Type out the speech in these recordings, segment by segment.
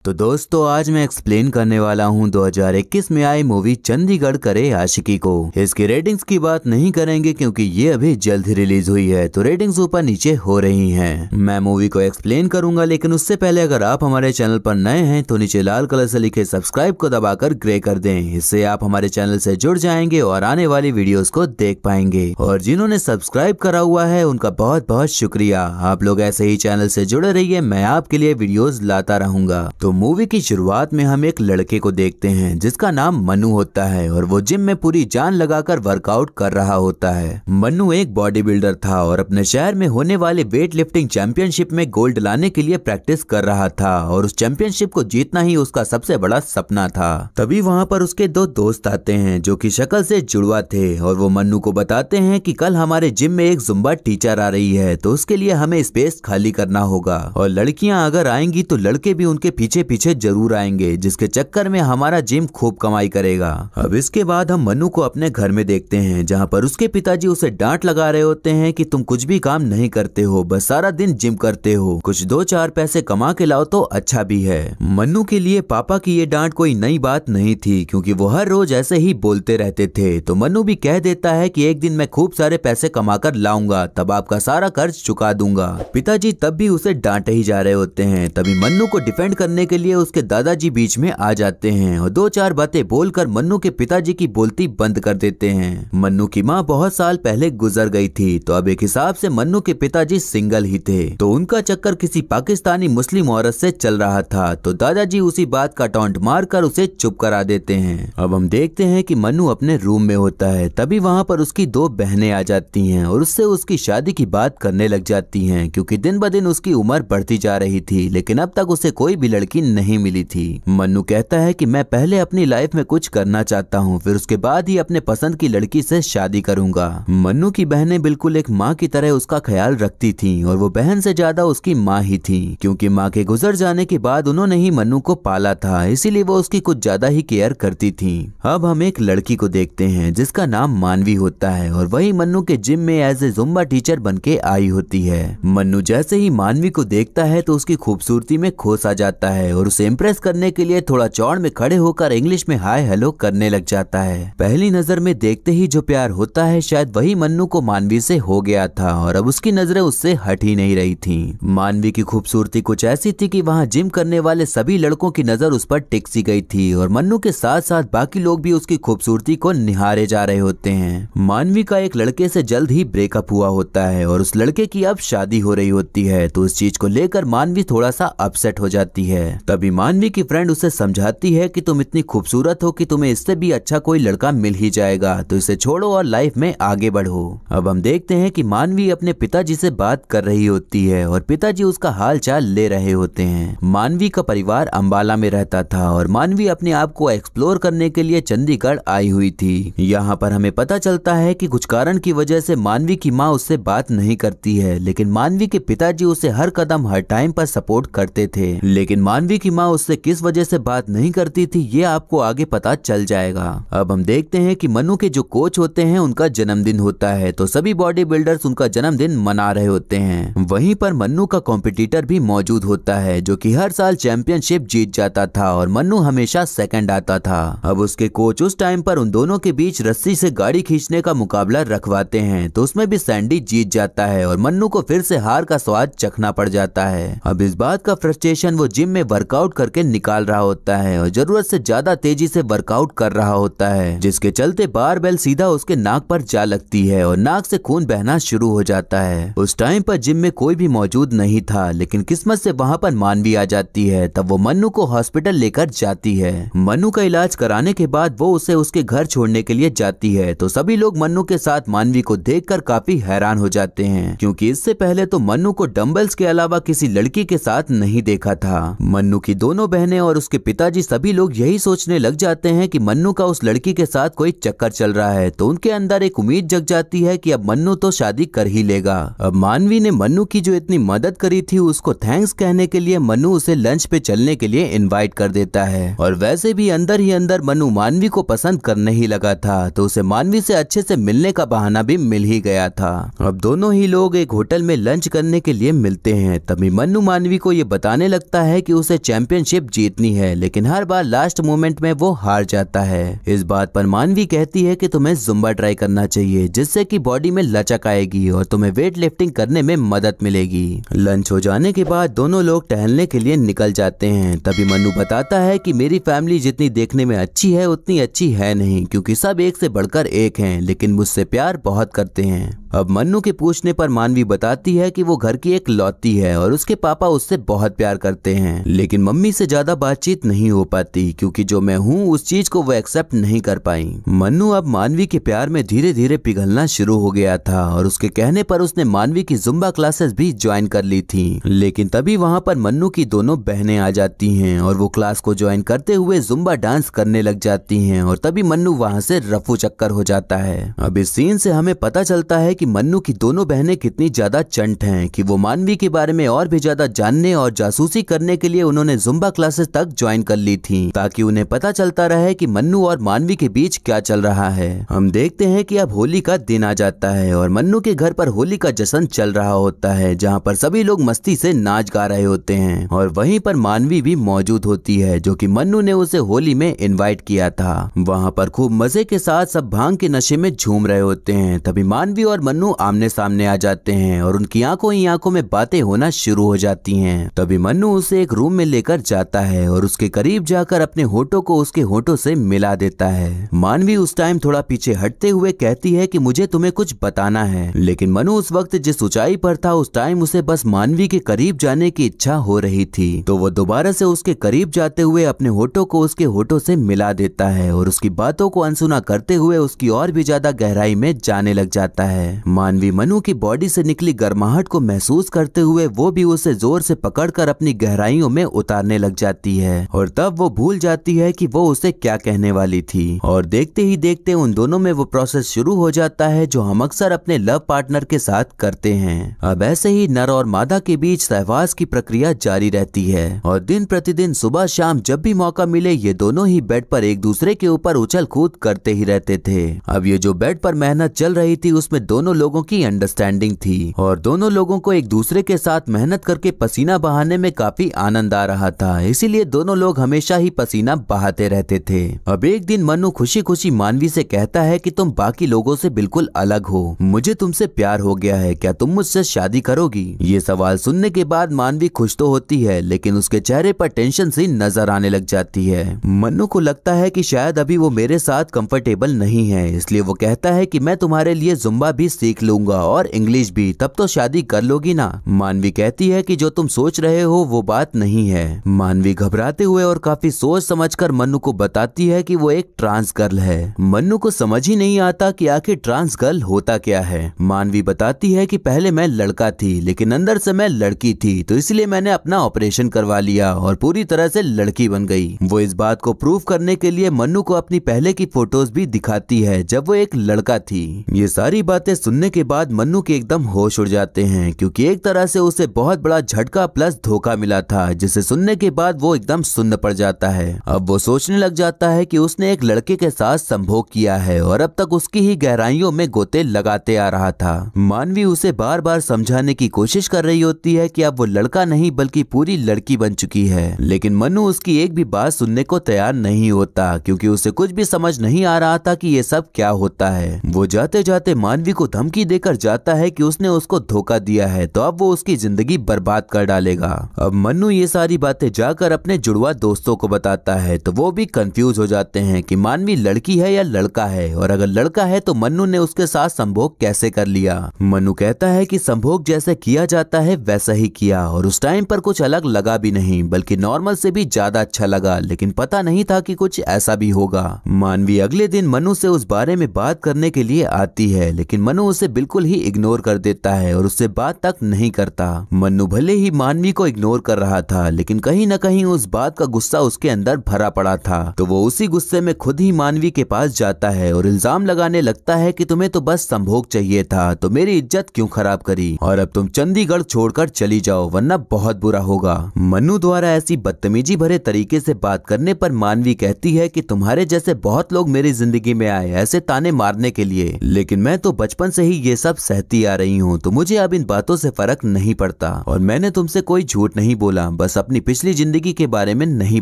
तो दोस्तों आज मैं एक्सप्लेन करने वाला हूँ 2021 में आई मूवी चंडीगढ़ करे आशिकी को। इसकी रेटिंग्स की बात नहीं करेंगे क्योंकि ये अभी जल्द ही रिलीज हुई है, तो रेटिंग्स ऊपर नीचे हो रही हैं। मैं मूवी को एक्सप्लेन करूंगा, लेकिन उससे पहले अगर आप हमारे चैनल पर नए हैं तो नीचे लाल कलर से लिखे सब्सक्राइब को दबाकर ग्रे कर दें। इससे आप हमारे चैनल से जुड़ जाएंगे और आने वाली वीडियोस को देख पाएंगे। और जिन्होंने सब्सक्राइब करा हुआ है उनका बहुत बहुत शुक्रिया। आप लोग ऐसे ही चैनल से जुड़े रहिए, मैं आपके लिए वीडियोस लाता रहूंगा। तो मूवी की शुरुआत में हम एक लड़के को देखते हैं जिसका नाम मनु होता है और वो जिम में पूरी जान लगाकर वर्कआउट कर रहा होता है। मनु एक बॉडी बिल्डर था और अपने शहर में होने वाले वेट लिफ्टिंग चैंपियनशिप में गोल्ड लाने के लिए प्रैक्टिस कर रहा था और उस चैंपियनशिप को जीतना ही उसका सबसे बड़ा सपना था। तभी वहाँ पर उसके दो दोस्त आते हैं जो कि शक्ल से जुड़वा थे और वो मनु को बताते हैं कि कल हमारे जिम में एक जुम्बा टीचर आ रही है, तो उसके लिए हमें स्पेस खाली करना होगा और लड़कियां अगर आएंगी तो लड़के भी उनके पीछे पीछे जरूर आएंगे, जिसके चक्कर में हमारा जिम खूब कमाई करेगा। अब इसके बाद हम मनु को अपने घर में देखते हैं जहाँ पर उसके पिताजी उसे डांट लगा रहे होते हैं कि तुम कुछ भी काम नहीं करते हो, बस सारा दिन जिम करते हो, कुछ 2-4 पैसे कमा के लाओ तो अच्छा भी है। मनु के लिए पापा की ये डांट कोई नई बात नहीं थी क्योंकि वो हर रोज ऐसे ही बोलते रहते थे। तो मनु भी कह देता है कि एक दिन मैं खूब सारे पैसे कमा कर लाऊंगा, तब आपका सारा कर्ज चुका दूंगा। पिताजी तब भी उसे डांटे ही जा रहे होते हैं। तभी मनु को डिफेंड करने के लिए उसके दादाजी बीच में आ जाते हैं और 2-4 बातें बोलकर मनु के पिताजी की बोलती बंद कर देते हैं। मनु की माँ बहुत साल पहले गुजर गई थी, तो अब एक हिसाब से मनु के पिताजी सिंगल ही थे, तो उनका चक्कर किसी पाकिस्तानी मुस्लिम औरत से चल रहा था। तो दादाजी उसी बात का टॉन्ट मारकर उसे चुप करा देते हैं। अब हम देखते हैं कि मनु अपने रूम में होता है। तभी वहाँ पर उसकी 2 बहनें आ जाती हैं और उससे उसकी शादी की बात करने लग जाती हैं क्योंकि दिन ब दिन उसकी उम्र बढ़ती जा रही थी, लेकिन अब तक उसे कोई भी लड़की नहीं मिली थी। मनु कहता है कि मैं पहले अपनी लाइफ में कुछ करना चाहता हूँ, फिर उसके बाद ही अपने पसंद की लड़की से शादी करूंगा। मनु की बहनें बिल्कुल एक माँ की तरह उसका ख्याल रखती थी और वो बहन से ज्यादा उसकी माँ ही थी क्योंकि माँ के गुजर जाने के बाद उन्होंने ही मनु को पाला था, इसीलिए वो उसकी कुछ ज्यादा ही केयर करती थी। अब हम एक लड़की को देखते हैं जिसका नाम मानवी होता है और वही मनु के जिम में एज ए जुम्बा टीचर बन के आई होती है। मनु जैसे ही मानवी को देखता है तो उसकी खूबसूरती में खो सा जाता है और उसे इम्प्रेस करने के लिए थोड़ा चौड़ में खड़े होकर इंग्लिश में हाय हेलो करने लग जाता है। पहली नजर में देखते ही जो प्यार होता है शायद वही मन्नू को मानवी से हो गया था और अब उसकी नजरें उससे हट ही नहीं रही थी। मानवी की खूबसूरती कुछ ऐसी थी कि वहाँ जिम करने वाले सभी लड़कों की नजर उस पर टिक सी गई थी और मन्नू के साथ साथ बाकी लोग भी उसकी खूबसूरती को निहारे जा रहे होते हैं। मानवी का एक लड़के से जल्द ही ब्रेकअप हुआ होता है और उस लड़के की अब शादी हो रही होती है, तो उस चीज को लेकर मानवी थोड़ा सा अपसेट हो जाती है। तभी मानवी की फ्रेंड उसे समझाती है कि तुम इतनी खूबसूरत हो कि तुम्हें इससे भी अच्छा कोई लड़का मिल ही जाएगा, तो इसे छोड़ो और लाइफ में आगे बढ़ो। अब हम देखते हैं कि मानवी अपने पिताजी से बात कर रही होती है और पिताजी उसका हाल चाल ले रहे होते हैं। मानवी का परिवार अंबाला में रहता था और मानवी अपने आप को एक्सप्लोर करने के लिए चंडीगढ़ आई हुई थी। यहाँ पर हमें पता चलता है कि कुछ कारण की वजह से मानवी की माँ उससे बात नहीं करती है, लेकिन मानवी के पिताजी उसे हर कदम हर टाइम पर सपोर्ट करते थे। लेकिन मानवी की माँ उससे किस वजह से बात नहीं करती थी ये आपको आगे पता चल जाएगा। अब हम देखते हैं कि मनु के जो कोच होते हैं उनका जन्मदिन होता है, तो सभी बॉडी बिल्डर्स उनका जन्मदिन मना रहे होते हैं। वहीं पर मनु का कॉम्पिटिटर भी मौजूद होता है जो कि हर साल चैंपियनशिप जीत जाता था और मनु हमेशा सेकंड आता था। अब उसके कोच उस टाइम पर उन दोनों के बीच रस्सी से गाड़ी खींचने का मुकाबला रखवाते हैं, तो उसमें भी सैंडी जीत जाता है और मनु को फिर से हार का स्वाद चखना पड़ जाता है। अब इस बात का फ्रस्ट्रेशन वो जिम में वर्कआउट करके निकाल रहा होता है और जरूरत से ज्यादा तेजी से वर्कआउट कर रहा होता है, जिसके चलते बारबेल सीधा उसके नाक पर जा लगती है और नाक से खून बहना शुरू हो जाता है। उस टाइम पर जिम में कोई भी मौजूद नहीं था, लेकिन किस्मत से वहाँ पर मानवी आ जाती है। तब वो मनु को हॉस्पिटल लेकर जाती है। मनु का इलाज कराने के बाद वो उसे उसके घर छोड़ने के लिए जाती है, तो सभी लोग मनु के साथ मानवी को देखकर काफी हैरान हो जाते हैं क्योंकि इससे पहले तो मनु को डंबल्स के अलावा किसी लड़की के साथ नहीं देखा था। मनु की दोनों बहनें और उसके पिताजी सभी लोग यही सोचने लग जाते हैं कि मन्नू का उस लड़की के साथ कोई चक्कर चल रहा है, तो उनके अंदर एक उम्मीद जग जाती है कि अब मन्नू तो शादी कर ही लेगा। अब मानवी ने मन्नू की जो इतनी मदद करी थी उसको थैंक्स कहने के लिए मन्नू उसे लंच पे चलने के लिए इनवाइट कर देता है और वैसे भी अंदर ही अंदर मन्नू मानवी को पसंद करने ही लगा था, तो उसे मानवी से अच्छे से मिलने का बहाना भी मिल ही गया था। अब दोनों ही लोग एक होटल में लंच करने के लिए मिलते हैं। तभी मन्नू मानवी को ये बताने लगता है कि उसे उसे चैंपियनशिप जीतनी है, लेकिन हर बार लास्ट मोमेंट में वो हार जाता है। इस बात पर मानवी कहती है कि तुम्हें जुम्बा ट्राई करना चाहिए, जिससे कि बॉडी में लचक आएगी और तुम्हें वेट लिफ्टिंग करने में मदद मिलेगी। लंच हो जाने के बाद दोनों लोग टहलने के लिए निकल जाते हैं। तभी मन्नू बताता है कि मेरी फैमिली जितनी देखने में अच्छी है उतनी अच्छी है नहीं, क्योंकि सब एक से बढ़कर एक हैं, लेकिन मुझसे प्यार बहुत करते हैं। अब मन्नू के पूछने पर मानवी बताती है कि वो घर की एक लौती है और उसके पापा उससे बहुत प्यार करते हैं, लेकिन मम्मी से ज्यादा बातचीत नहीं हो पाती, क्योंकि जो मैं हूँ उस चीज को वो एक्सेप्ट नहीं कर पाई। मन्नू अब मानवी के प्यार में धीरे धीरे पिघलना शुरू हो गया था और उसके कहने पर उसने मानवी की जुम्बा क्लासेस भी ज्वाइन कर ली थी। लेकिन तभी वहाँ पर मन्नू की दोनों बहनें आ जाती हैं और वो क्लास को ज्वाइन करते हुए जुम्बा डांस करने लग जाती हैं और तभी मन्नू वहाँ से रफू चक्कर हो जाता है। अब इस सीन से हमें पता चलता है कि मन्नू की दोनों बहनें कितनी ज्यादा चंट हैं कि वो मानवी के बारे में और भी ज्यादा जानने और जासूसी करने के लिए उन्होंने जुम्बा क्लासेस तक ज्वाइन कर ली थी, ताकि उन्हें पता चलता रहे कि मन्नू और मानवी के बीच क्या चल रहा है। हम देखते हैं कि अब होली का दिन आ जाता है और मन्नू के घर पर होली का जश्न चल रहा होता है, जहाँ पर सभी लोग मस्ती से नाच गा रहे होते हैं और वहीं पर मानवी भी मौजूद होती है, जो कि मन्नू ने उसे होली में इनवाइट किया था। वहाँ पर खूब मजे के साथ सब भांग के नशे में झूम रहे होते हैं। तभी मानवी और मन्नू आमने सामने आ जाते हैं और उनकी आंखों ही आंखों में बातें होना शुरू हो जाती हैं। तभी मन्नू उसे एक रूम में लेकर जाता है और उसके करीब जाकर अपने होठों को उसके होठों से मिला देता है। मानवी उस टाइम थोड़ा पीछे हटते हुए कहती है कि मुझे तुम्हें कुछ बताना है, लेकिन मनु उस वक्त जिस ऊंचाई पर था उस टाइम उसे बस मानवी के करीब जाने की इच्छा हो रही थी, तो वो दोबारा से उसके करीब जाते हुए अपने होठों को उसके होठों से मिला देता है और उसकी बातों को अनसुना करते हुए उसकी और भी ज्यादा गहराई में जाने लग जाता है। मानवी मनु की बॉडी से निकली गर्माहट को महसूस करते हुए वो भी उसे जोर से पकड़कर अपनी गहराइयों में उतारने लग जाती है और तब वो भूल जाती है कि वो उसे क्या कहने वाली थी और देखते ही देखते उन दोनों में वो प्रोसेस शुरू हो जाता है जो हम अक्सर अपने लव पार्टनर के साथ करते हैं। अब ऐसे ही नर और मादा के बीच सहवास की प्रक्रिया जारी रहती है और दिन प्रतिदिन सुबह शाम जब भी मौका मिले ये दोनों ही बेड पर एक दूसरे के ऊपर उछल कूद करते ही रहते थे। अब ये जो बेड पर मेहनत चल रही थी उसमें दोनों लोगों की अंडरस्टैंडिंग थी और दोनों लोगों को एक दूसरे के साथ मेहनत करके पसीना बहाने में काफी आनंद आ रहा था, इसीलिए दोनों लोग हमेशा ही पसीना बहाते रहते थे। अब एक दिन मनु खुशी खुशी मानवी से कहता है कि तुम बाकी लोगों से बिल्कुल अलग हो, मुझे तुमसे प्यार हो गया है, क्या तुम मुझसे शादी करोगी? ये सवाल सुनने के बाद मानवी खुश तो होती है लेकिन उसके चेहरे पर टेंशन सी नजर आने लग जाती है। मनु को लगता है कि शायद अभी वो मेरे साथ कंफर्टेबल नहीं है, इसलिए वो कहता है कि मैं तुम्हारे लिए जुम्बा भी सीख लूंगा और इंग्लिश भी, तब तो शादी कर लोगी ना? मानवी कहती है कि जो तुम सोच रहे हो वो बात नहीं है। मानवी घबराते हुए और काफी सोच समझकर मन्नू को बताती है कि वो एक ट्रांस गर्ल है। मन्नू को समझ ही नहीं आता कि आखिर ट्रांस गर्ल होता क्या है। मानवी बताती है कि पहले मैं लड़का थी लेकिन अंदर से मैं लड़की थी, तो इसलिए मैंने अपना ऑपरेशन करवा लिया और पूरी तरह से लड़की बन गई। वो इस बात को प्रूव करने के लिए मन्नू को अपनी पहले की फोटोज भी दिखाती है जब वो एक लड़का थी। ये सारी बातें सुनने के बाद मन्नू के एकदम होश उड़ जाते हैं, क्योंकि एक तरह से उसे बहुत बड़ा झटका प्लस धोखा मिला था, जिसे सुनने के बाद वो एकदम सुन्न पड़ जाता है। अब वो सोचने लग जाता है कि उसने एक लड़के के साथ संभोग किया है और अब तक उसकी ही गहराइयों में गोते लगाते आ रहा था। मानवी उसे बार बार समझाने की कोशिश कर रही होती है कि अब वो लड़का नहीं बल्कि पूरी लड़की बन चुकी है, लेकिन मन्नू उसकी एक भी बात सुनने को तैयार नहीं होता, क्योंकि उसे कुछ भी समझ नहीं आ रहा था कि ये सब क्या होता है। वो जाते जाते मानवी को धमकी देकर जाता है कि उसने उसको धोखा दिया है तो अब वो उसकी जिंदगी बर्बाद कर डालेगा। अब मन्नू ये सारी बातें जाकर अपने जुड़वा दोस्तों को बताता है तो वो भी कंफ्यूज हो जाते हैं कि मानवी लड़की है या लड़का है, और अगर लड़का है तो मन्नू ने उसके साथ संभोग कैसे कर लिया। मन्नू कहता है कि संभोग जैसे किया जाता है वैसा ही किया और उस टाइम पर कुछ अलग लगा भी नहीं बल्कि नॉर्मल से भी ज्यादा अच्छा लगा, लेकिन पता नहीं था कि कुछ ऐसा भी होगा। मानवी अगले दिन मन्नू से उस बारे में बात करने के लिए आती है, लेकिन मन्नू उसे बिल्कुल ही इग्नोर कर देता है और उससे बात तक नहीं करता। मन्नू भले ही मानवी को इग्नोर कर रहा था लेकिन कहीं न कहीं उस बात का गुस्सा उसके अंदर भरा पड़ा था, तो वो उसी गुस्से में खुद ही मानवी के पास जाता है और इल्जाम लगाने लगता है कि तुम्हें तो बस संभोग चाहिए था, तो मेरी इज्जत क्यों खराब करी, और अब तुम चंडीगढ़ छोड़कर चली जाओ वरना बहुत बुरा होगा। मन्नू द्वारा ऐसी बदतमीजी भरे तरीके से बात करने पर मानवी कहती है कि तुम्हारे जैसे बहुत लोग मेरी जिंदगी में आए ऐसे ताने मारने के लिए, लेकिन मैं तो बचपन से ही ये सब सहती आ रही हूँ, तो मुझे अब इन बातों से फर्क नहीं पड़ता और मैंने तुमसे कोई झूठ नहीं बोला, बस अपनी पिछली जिंदगी के बारे में नहीं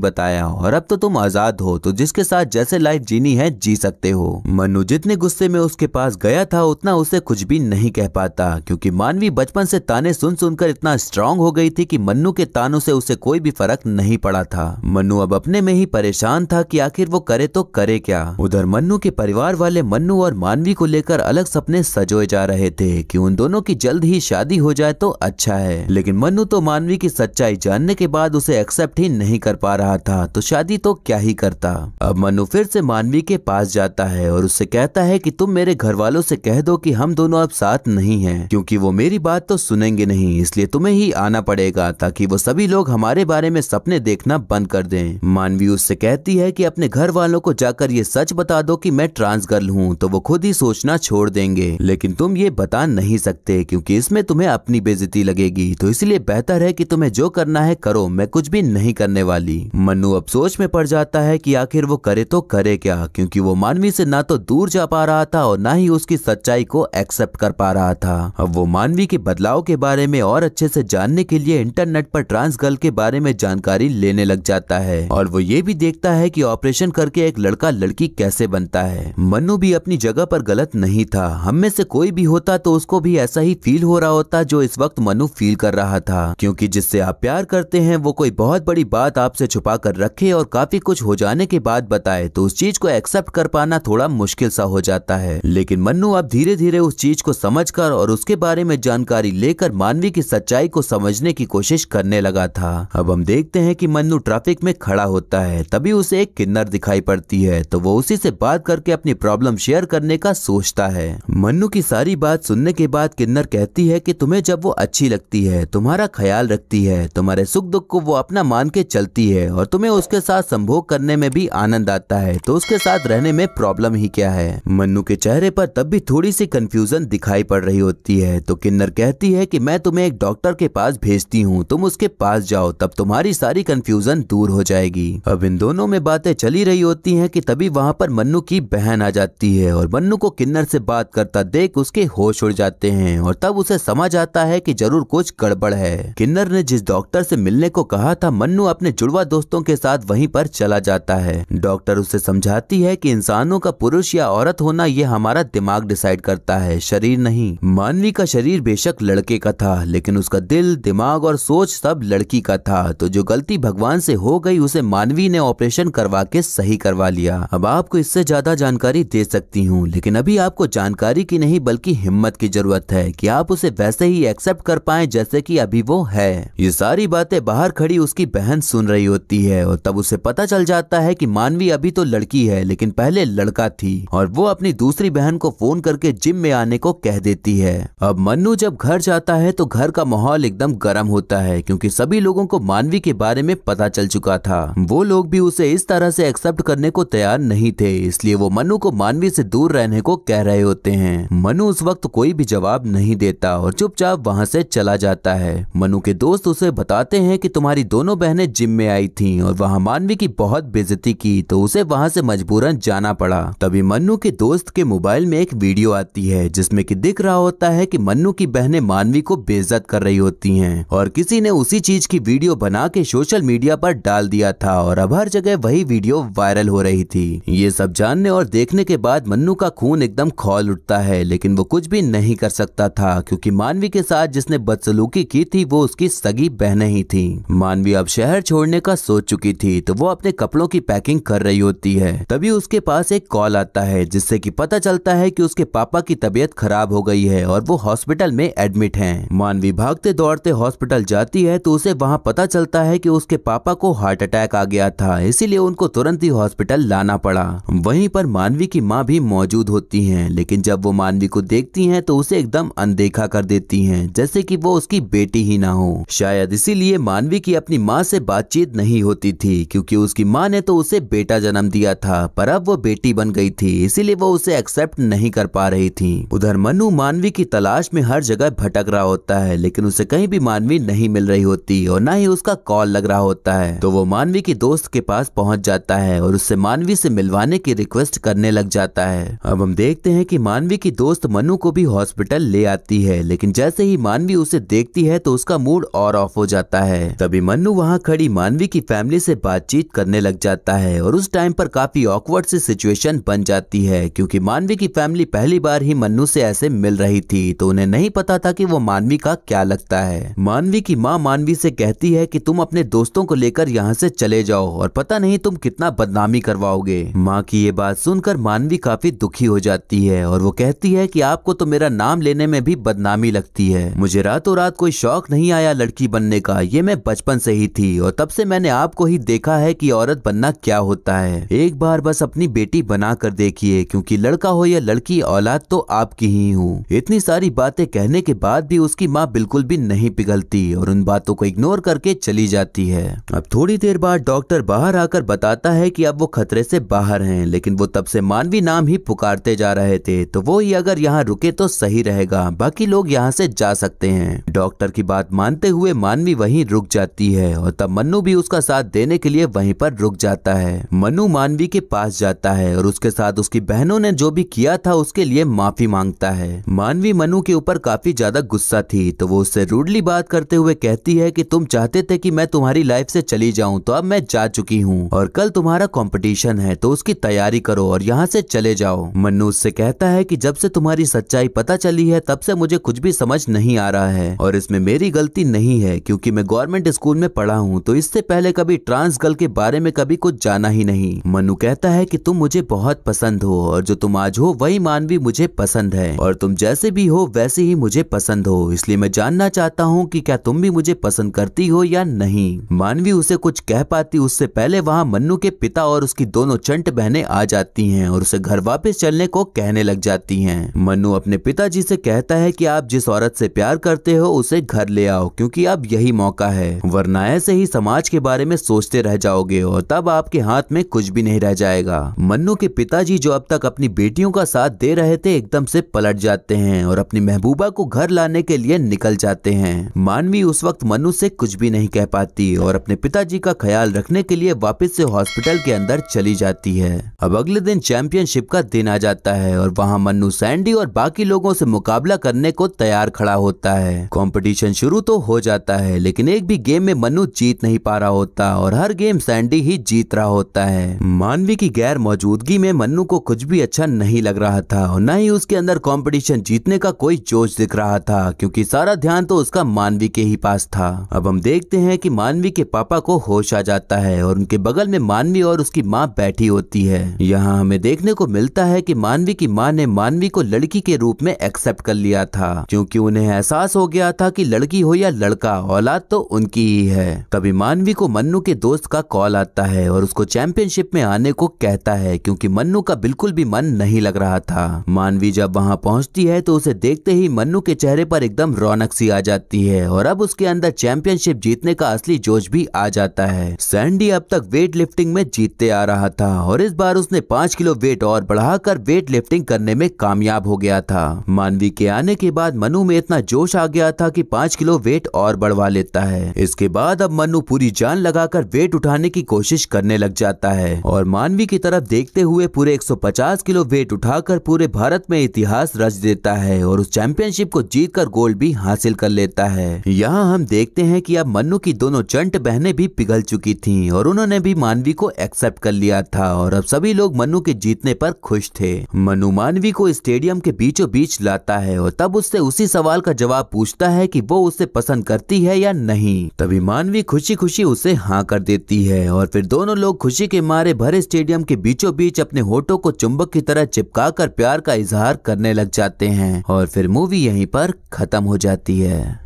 बताया और अब तो तुम आजाद हो, तो जिसके साथ जैसे लाइफ जीनी है जी सकते हो। मन्नू जितने गुस्से में उसके पास गया था उतना उसे कुछ भी नहीं कह पाता, क्योंकि मानवी बचपन से ताने सुन सुनकर इतना स्ट्रांग हो गई थी कि मन्नू के तानों से उसे कोई भी फर्क नहीं पड़ा था। मन्नू अब अपने में ही परेशान था कि आखिर वो करे तो करे क्या। उधर मन्नू के परिवार वाले मन्नू और मानवी को लेकर अलग सपने सजोए जा रहे थे कि उन दोनों की जल्द ही शादी हो जाए तो अच्छा है, लेकिन मन्नू तो मानवी की सच्चाई जानने के बाद उसे एक्सेप्ट ही नहीं कर पा रहा था, तो शादी तो क्या ही करता। अब मन्नू फिर से मानवी के पास जाता है और उससे कहता है कि तुम मेरे घर वालों से कह दो कि हम दोनों अब साथ नहीं हैं, क्योंकि वो मेरी बात तो सुनेंगे नहीं, इसलिए तुम्हें ही आना पड़ेगा ताकि वो सभी लोग हमारे बारे में सपने देखना बंद कर दें। मानवी उससे कहती है कि अपने घर वालों को जाकर ये सच बता दो कि मैं ट्रांस गर्ल हूँ, तो वो खुद ही सोचना छोड़ देंगे, लेकिन तुम ये बता नहीं सकते क्योंकि इसमें तुम्हें अपनी बेइज्जती लगेगी, तो इसलिए बेहतर है कि तुम्हें जो करना है करो, मैं कुछ भी नहीं करने वाली। मन्नू अब सोच में पड़ जाता है कि आखिर वो करे तो करे क्या, क्योंकि वो मानवी से ना तो दूर जा पा रहा था और ना ही उसकी सच्चाई को एक्सेप्ट कर पा रहा था। अब वो मानवी के बदलाव के बारे में और अच्छे से जानने के लिए इंटरनेट पर ट्रांस गर्ल के बारे में जानकारी लेने लग जाता है और वो ये भी देखता है कि ऑपरेशन करके एक लड़का लड़की कैसे बनता है। मन्नू भी अपनी जगह पर गलत नहीं था, हम में से कोई भी होता तो उसको भी ऐसा ही फील हो रहा होता जो इस वक्त मन्नू फील कर रहा था, क्योंकि जिससे आप प्यार करते हैं वो कोई बहुत बड़ी बात आपसे छुपा कर रखे और काफी कुछ हो जाने के बाद बताए तो उस चीज को एक्सेप्ट कर पाना थोड़ा मुश्किल सा हो जाता है। लेकिन मन्नू अब धीरे धीरे उस चीज को समझकर और उसके बारे में जानकारी लेकर मानवी की सच्चाई को समझने की कोशिश करने लगा था। अब हम देखते हैं कि मन्नू ट्रैफिक में खड़ा होता है, तभी उसे एक किन्नर दिखाई पड़ती है, तो वो उसी से बात करके अपनी प्रॉब्लम शेयर करने का सोचता है। मन्नू की सारी बात सुनने के बाद किन्नर कहती है कि तुम्हें जब वो अच्छी लगती है, तुम्हारा ख्याल रखती है, तुम्हारे सुख दुख को वो अपना मान के चलती है और तुम्हें उसके साथ संभोग करने में भी आनंद आता है, तो उसके साथ रहने में प्रॉब्लम ही क्या है। मन्नू के चेहरे पर तब भी थोड़ी सी कंफ्यूजन दिखाई पड़ रही होती है, तो किन्नर कहती है कि मैं तुम्हें एक डॉक्टर के पास भेजती हूँ, तुम उसके पास जाओ, तब तुम्हारी सारी कंफ्यूजन दूर हो जाएगी। अब इन दोनों में बातें चली रही होती हैं कि तभी वहाँ पर मन्नू की बहन आ जाती है और मन्नू को किन्नर से बात करता देख उसके होश उड़ जाते हैं और तब उसे समझ आता है कि जरूर कुछ गड़बड़ है। किन्नर ने जिस डॉक्टर से मिलने को कहा था, मन्नू अपने जुड़वा दोस्तों के साथ वहीं पर चला जाता है। डॉक्टर उसे समझाती है कि इंसानों का पुरुष या औरत होना ये हमारा दिमाग डिसाइड करता है, शरीर नहीं। मानवी का शरीर बेशक लड़के का था, लेकिन उसका दिल, दिमाग और सोच सब लड़की का था, तो जो गलती भगवान से हो गई उसे मानवी ने ऑपरेशन करवा के सही करवा लिया। अब आपको इससे ज्यादा जानकारी दे सकती हूँ, लेकिन अभी आपको जानकारी की नहीं बल्कि हिम्मत की जरूरत है कि आप उसे वैसे ही एक्सेप्ट कर पाए जैसे कि अभी वो है। ये सारी बातें बाहर खड़ी उसकी बहन सुन रही होती है और तब उसे पता चल जाता है कि मानवी अभी तो लड़की है लेकिन पहले लड़का थी और वो अपनी दूसरी बहन को फोन करके जिम में आने को कह देती है। अब मन्नू जब घर जाता है तो घर का माहौल एकदम गर्म होता है, क्योंकि सभी लोगों को मानवी के बारे में पता चल चुका था। वो लोग भी उसे इस तरह से एक्सेप्ट करने को तैयार नहीं थे, इसलिए वो मन्नू को मानवी से दूर रहने को कह रहे होते हैं। मन्नू उस वक्त कोई भी जवाब नहीं देता और चुपचाप वहाँ से चला जाता है। मन्नू के दोस्त उसे बताते हैं कि तुम्हारी दोनों बहनें जिम में आई थी और वहाँ मानवी की बहुत बेइज्जती की, तो उसे वहाँ से मजबूरन जाना पड़ा। तभी मन्नू के दोस्त के मोबाइल में एक वीडियो आती है जिसमें कि दिख रहा होता है कि मन्नू की बहनें मानवी को बेइज्जत कर रही होती हैं और किसी ने उसी चीज की वीडियो बना के सोशल मीडिया पर डाल दिया था और अब हर जगह वही वीडियो वायरल हो रही थी। ये सब जानने और देखने के बाद मन्नू का खून एकदम खौल उठता है, लेकिन वो कुछ भी नहीं कर सकता था क्योंकि मानवी के साथ जिसने बदसलूकी की थी वो उसकी सगी बहनें ही थी। मानवी अब शहर छोड़ने का सोच चुकी थी, तो वो अपने कपड़ों की पैकिंग कर रही होती है। तभी उसके पास एक कॉल आता है जिससे कि पता चलता है कि उसके पापा की तबीयत खराब हो गई है और वो हॉस्पिटल में एडमिट हैं। मानवी भागते दौड़ते हॉस्पिटल जाती है तो उसे वहां पता चलता है कि उसके पापा को हार्ट अटैक आ गया था, इसीलिए उनको तुरंत ही हॉस्पिटल लाना पड़ा। वहीं पर मानवी की माँ भी मौजूद होती हैं, लेकिन जब वो मानवी को देखती हैं तो उसे एकदम अनदेखा कर देती हैं, जैसे कि वो उसकी बेटी ही ना हो। शायद इसीलिए मानवी की अपनी माँ से बातचीत नहीं होती थी, क्योंकि उसकी माँ ने तो उसे बेटा जन्म दिया था, पर अब वो बेटी बन गई थी, इसीलिए वो उसे एक्सेप्ट नहीं कर पा रही थी। उधर मन्नू मानवी की तलाश में हर जगह भटक रहा होता है, लेकिन उसे कहीं भी मानवी नहीं मिल रही होती और ना ही उसका कॉल लग रहा होता है। तो वो मानवी की दोस्त के पास पहुंच जाता है और उससे मानवी से मिलवाने की रिक्वेस्ट करने लग जाता है। अब हम देखते हैं कि मानवी की दोस्त मन्नू को भी हॉस्पिटल ले आती है, लेकिन जैसे ही मानवी उसे देखती है तो उसका मूड और ऑफ हो जाता है। तभी मन्नू वहाँ खड़ी मानवी की फैमिली से बातचीत करने लग जाता है और उस टाइम पर काफी ऑकवर्ड सी सिचुएशन बन जाती है, क्योंकि मानवी की फैमिली पहली बार ही मन्नू से ऐसे मिल रही थी, तो उन्हें नहीं पता था कि वो मानवी का क्या लगता है। मानवी की माँ मानवी से कहती है कि तुम अपने दोस्तों को लेकर यहाँ से चले जाओ और पता नहीं तुम कितना बदनामी करवाओगे। माँ की ये बात सुनकर मानवी काफी दुखी हो जाती है और वो कहती है कि आपको तो मेरा नाम लेने में भी बदनामी लगती है। मुझे रातों रात कोई शौक नहीं आया लड़की बनने का, ये मैं बचपन से ही थी और तब से मैंने आपको ही देखा है कि औरत बनना क्या होता है। एक बार बस अपनी बेटी बना कर देखिए, क्योंकि लड़का हो या लड़की औलाद तो आपकी ही हूँ। इतनी सारी बातें कहने के बाद भी उसकी माँ बिल्कुल भी नहीं पिघलती और उन बातों को इग्नोर करके चली जाती है। अब थोड़ी देर बाद डॉक्टर बाहर आकर बताता है कि अब वो खतरे से बाहर हैं, लेकिन वो तब से मानवी नाम ही पुकारते जा रहे थे, तो वो ही अगर यहाँ रुके तो सही रहेगा, बाकी लोग यहाँ से जा सकते हैं। डॉक्टर की बात मानते हुए मानवी वहीं रुक जाती है और तब मन्नू भी उसका साथ देने के लिए वहीं पर रुक जाता है। मन्नू मानवी के पास जाता है और उसके साथ उसकी बहनों ने जो भी किया था उसके लिए माफी मांगता है। मानवी मन्नू के ऊपर काफी ज्यादा गुस्सा थी, तो वो उससे रूडली बात करते हुए कहती है कि तुम चाहते थे कि मैं तुम्हारी लाइफ से चली जाऊं, तो अब मैं जा चुकी हूं और कल तुम्हारा कंपटीशन है, तो उसकी तैयारी करो और यहाँ से चले जाओ। मन्नू उससे कहता है कि जब से तुम्हारी सच्चाई पता चली है तब से मुझे कुछ भी समझ नहीं आ रहा है और इसमें मेरी गलती नहीं है, क्योंकि मैं गवर्नमेंट स्कूल में पढ़ा हूँ, तो इससे पहले कभी ट्रांस गर्ल के बारे में कभी कुछ जाना ही नहीं। मन्नू कहता है कि तुम मुझे बहुत पसंद हो और जो तुम आज हो वही मानवी मुझे पसंद है और तुम जैसे भी हो वैसे ही मुझे पसंद हो, इसलिए मैं जानना चाहता हूँ कि क्या तुम भी मुझे पसंद करती हो या नहीं। मानवी उसे कुछ कह पाती उससे पहले वहाँ मन्नू के पिता और उसकी दोनों चंट बहनें आ जाती हैं और उसे घर वापस चलने को कहने लग जाती हैं। मन्नू अपने पिताजी से कहता है कि आप जिस औरत से प्यार करते हो उसे घर ले आओ, क्योंकि अब यही मौका है, वरना ऐसे ही समाज के बारे में सोचते रह जाओगे और तब आपके हाथ में कुछ भी नहीं रह जाएगा। मन्नू के पिताजी जो अब तक अपनी बेटियों का साथ दे रहे थे एकदम से पलट जाते हैं और अपनी महबूबा को घर लाने के लिए निकल जाते हैं। मानवी उस वक्त मन्नू से कुछ भी नहीं कह पाती और अपने पिताजी का ख्याल रखने के लिए वापस से हॉस्पिटल के अंदर चली जाती है। अब अगले दिन चैंपियनशिप का दिन आ जाता है और वहाँ मन्नू सैंडी और बाकी लोगों से मुकाबला करने को तैयार खड़ा होता है। कंपटीशन शुरू तो हो जाता है, लेकिन एक भी गेम में मन्नू जीत नहीं पा रहा होता और हर गेम सैंडी ही जीत रहा होता है। मानवी की गैर मौजूदगी में मन्नू को कुछ भी अच्छा नहीं लग रहा था और न ही उसके अंदर कंपटीशन जीतने का कोई जोश दिख रहा था, क्योंकि सारा ध्यान तो उसका मानवी के ही पास था। अब हम देखते हैं कि मानवी के पापा को होश आ जाता है और उनके बगल में मानवी और उसकी माँ बैठी होती है। यहाँ हमें देखने को मिलता है कि मानवी की माँ ने मानवी को लड़की के रूप में एक्सेप्ट कर लिया था, क्योंकि उन्हें एहसास हो गया था कि लड़की हो या लड़का औलाद तो उनकी ही है। तभी मानवी को मन्नू के दोस्त का कॉल आता है और उसको चैंपियनशिप में आने को कहता है, क्योंकि मन्नू का बिल्कुल भी मन नहीं लग रहा था। मानवी जब वहाँ पहुँचती है तो उसे देखते ही मन्नू के चेहरे पर एकदम रौनक सी आ जाती है और अब उसके अंदर चैंपियनशिप जीतने का असली जोश भी आ जाता है। सैंडी अब तक वेट लिफ्टिंग में जीतते आ रहा था और इस बार उसने 5 किलो वेट और बढ़ाकर वेट लिफ्टिंग करने में कामयाब हो गया था। मानवी के आने के बाद मन्नू में इतना जोश आ गया था कि 5 किलो वेट और बढ़वा लेता है। इसके बाद अब मन्नू पूरी जान लगाकर वेट उठाने की कोशिश करने लग जाता है और मानवी की तरफ देखते हुए पूरे 150 किलो वेट उठाकर पूरे भारत में इतिहास रच देता है और उस चैंपियनशिप को जीतकर गोल्ड भी हासिल कर लेता है। यहाँ हम देखते हैं कि अब मन्नू की दोनों चंट बहनें भी पिघल चुकी थीं और उन्होंने भी मानवी को एक्सेप्ट कर लिया था और अब सभी लोग मन्नू के जीतने पर खुश थे। मन्नू मानवी को स्टेडियम के बीचों बीच लाता है और तब उससे उसी सवाल का जवाब पूछता है कि वो उसे पसंद करती है या नहीं। तभी मानवी खुशी खुशी उसे हाँ कर देती है और फिर दोनों लोग खुशी के मारे भरे स्टेडियम के बीचों बीच अपने होठों को चुंबक की तरह चिपकाकर प्यार का इजहार करने लग जाते हैं और फिर मूवी यहीं पर खत्म हो जाती है।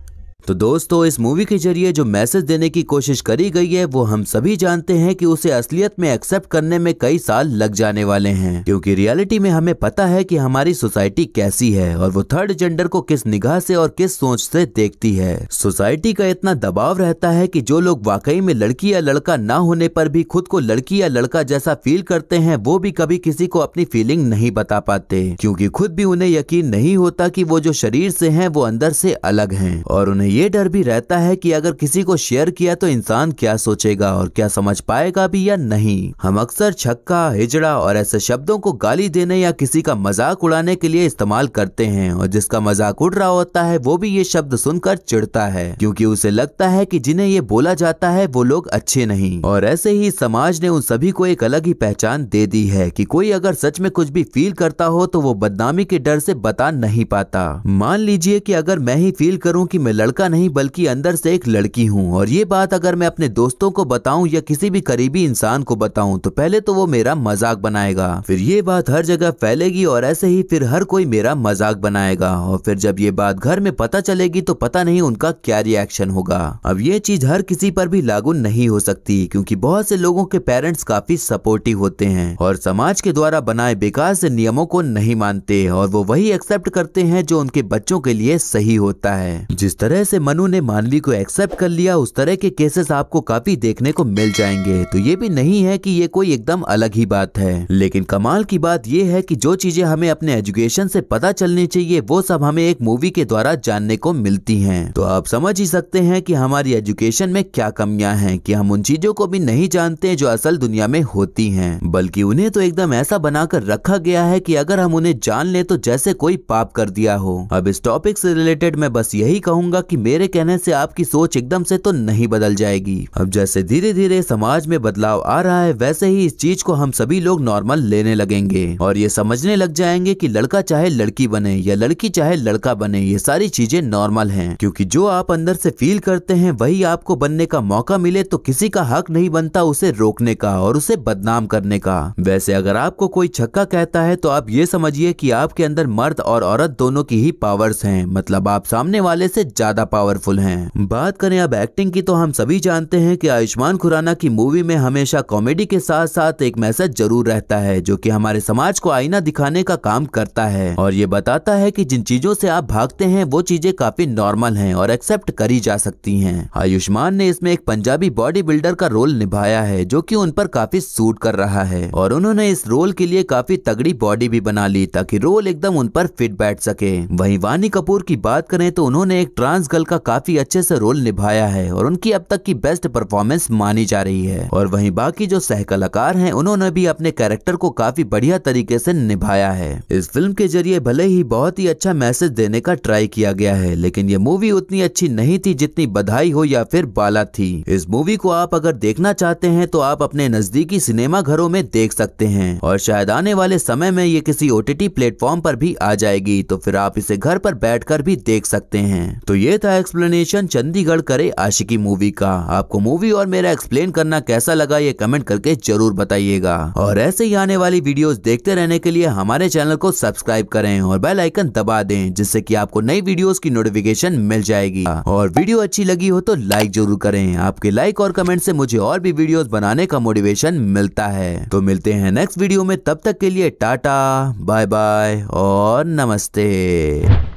तो दोस्तों, इस मूवी के जरिए जो मैसेज देने की कोशिश करी गई है वो हम सभी जानते हैं कि उसे असलियत में एक्सेप्ट करने में कई साल लग जाने वाले हैं, क्योंकि रियलिटी में हमें पता है कि हमारी सोसाइटी कैसी है और वो थर्ड जेंडर को किस निगाह से और किस सोच से देखती है। सोसाइटी का इतना दबाव रहता है कि जो लोग वाकई में लड़की या लड़का ना होने पर भी खुद को लड़की या लड़का जैसा फील करते हैं, वो भी कभी किसी को अपनी फीलिंग नहीं बता पाते, क्योंकि खुद भी उन्हें यकीन नहीं होता कि वो जो शरीर से हैं वो अंदर से अलग हैं और उन्हें ये डर भी रहता है कि अगर किसी को शेयर किया तो इंसान क्या सोचेगा और क्या समझ पाएगा भी या नहीं। हम अक्सर छक्का, हिजड़ा और ऐसे शब्दों को गाली देने या किसी का मजाक उड़ाने के लिए इस्तेमाल करते हैं, और जिसका मजाक उड़ रहा होता है वो भी ये शब्द सुनकर चिढ़ता है, क्योंकि उसे लगता है कि जिन्हें ये बोला जाता है वो लोग अच्छे नहीं। और ऐसे ही समाज ने उन सभी को एक अलग ही पहचान दे दी है कि कोई अगर सच में कुछ भी फील करता हो तो वो बदनामी के डर से बता नहीं पाता। मान लीजिए कि अगर मैं ही फील करूं कि मैं लड़का नहीं बल्कि अंदर से एक लड़की हूं, और ये बात अगर मैं अपने दोस्तों को बताऊं या किसी भी करीबी इंसान को बताऊं तो पहले तो वो मेरा मजाक बनाएगा, फिर ये बात हर जगह फैलेगी और ऐसे ही फिर हर कोई मेरा मजाक बनाएगा, और फिर जब ये बात घर में पता चलेगी तो पता नहीं उनका क्या रिएक्शन होगा। अब ये चीज हर किसी पर भी लागू नहीं हो सकती, क्योंकि बहुत से लोगों के पेरेंट्स काफी सपोर्टिव होते हैं और समाज के द्वारा बनाए बेकार से नियमों को नहीं मानते, और वो वही एक्सेप्ट करते हैं जो उनके बच्चों के लिए सही होता है। जिस तरह से मनु ने मानवी को एक्सेप्ट कर लिया उस तरह के केसेस आपको काफी देखने को मिल जाएंगे। तो ये भी नहीं है कि ये कोई एकदम अलग ही बात है, लेकिन कमाल की बात ये है कि जो चीजें हमें अपने एजुकेशन से पता चलनी चाहिए वो सब हमें एक मूवी के द्वारा जानने को मिलती हैं। तो आप समझ ही सकते हैं कि हमारी एजुकेशन में क्या कमियां हैं कि हम उन चीजों को भी नहीं जानते जो असल दुनिया में होती हैं, बल्कि उन्हें तो एकदम ऐसा बनाकर रखा गया है कि अगर हम उन्हें जान ले तो जैसे कोई पाप कर दिया हो। अब इस टॉपिक से रिलेटेड मैं बस यही कहूंगा कि मेरे कहने से आपकी सोच एकदम से तो नहीं बदल जाएगी। अब जैसे धीरे धीरे समाज में बदलाव आ रहा है वैसे ही इस चीज को हम सभी लोग नॉर्मल लेने लगेंगे और ये समझने लग जाएंगे कि लड़का चाहे लड़की बने या लड़की चाहे लड़का बने, ये सारी चीजें नॉर्मल हैं, क्योंकि जो आप अंदर से फील करते हैं वही आपको बनने का मौका मिले तो किसी का हक नहीं बनता उसे रोकने का और उसे बदनाम करने का। वैसे अगर आपको कोई छक्का कहता है तो आप ये समझिए कि आपके अंदर मर्द और औरत दोनों की ही पावर्स हैं, मतलब आप सामने वाले से ज्यादा पावरफुल हैं। बात करें अब एक्टिंग की तो हम सभी जानते हैं कि आयुष्मान खुराना की मूवी में हमेशा कॉमेडी के साथ साथ एक मैसेज जरूर रहता है जो कि हमारे समाज को आईना दिखाने का काम करता है और ये बताता है कि जिन चीजों से आप भागते हैं वो चीजें काफी नॉर्मल हैं और एक्सेप्ट करी जा सकती हैं। आयुष्मान ने इसमें एक पंजाबी बॉडी बिल्डर का रोल निभाया है जो कि उन पर काफी सूट कर रहा है और उन्होंने इस रोल के लिए काफी तगड़ी बॉडी भी बना ली ताकि रोल एकदम उन पर फिट बैठ सके। वहीं वानी कपूर की बात करें तो उन्होंने एक ट्रांस गर्ल का काफी अच्छे से रोल निभाया है और उनकी अब तक की बेस्ट परफॉर्मेंस मानी जा रही है। और वहीं बाकी जो सह कलाकार हैं उन्होंने भी अपने कैरेक्टर को काफी बढ़िया तरीके से निभाया है। इस फिल्म के जरिए भले ही बहुत ही अच्छा मैसेज देने का ट्राई किया गया है, लेकिन ये मूवी उतनी अच्छी नहीं थी जितनी बधाई हो या फिर बाला थी। इस मूवी को आप अगर देखना चाहते हैं तो आप अपने नजदीकी सिनेमा घरों में देख सकते हैं और शायद आने वाले समय में ये किसी OTT प्लेटफॉर्म पर भी आ जाएगी, तो फिर आप इसे घर पर बैठकर भी देख सकते हैं। तो ये था एक्सप्लेनेशन चंडीगढ़ करे आशिकी मूवी का। आपको मूवी और मेरा एक्सप्लेन करना कैसा लगा ये कमेंट करके जरूर बताइएगा और ऐसे ही आने वाली वीडियोस देखते रहने के लिए हमारे चैनल को सब्सक्राइब करें और बेल आइकन दबा दें जिससे कि आपको नई वीडियोस की नोटिफिकेशन मिल जाएगी। और वीडियो अच्छी लगी हो तो लाइक जरूर करें, आपके लाइक और कमेंट से मुझे और भी वीडियोस बनाने का मोटिवेशन मिलता है। तो मिलते हैं नेक्स्ट वीडियो में, तब तक के लिए टाटा बाय बाय और नमस्ते।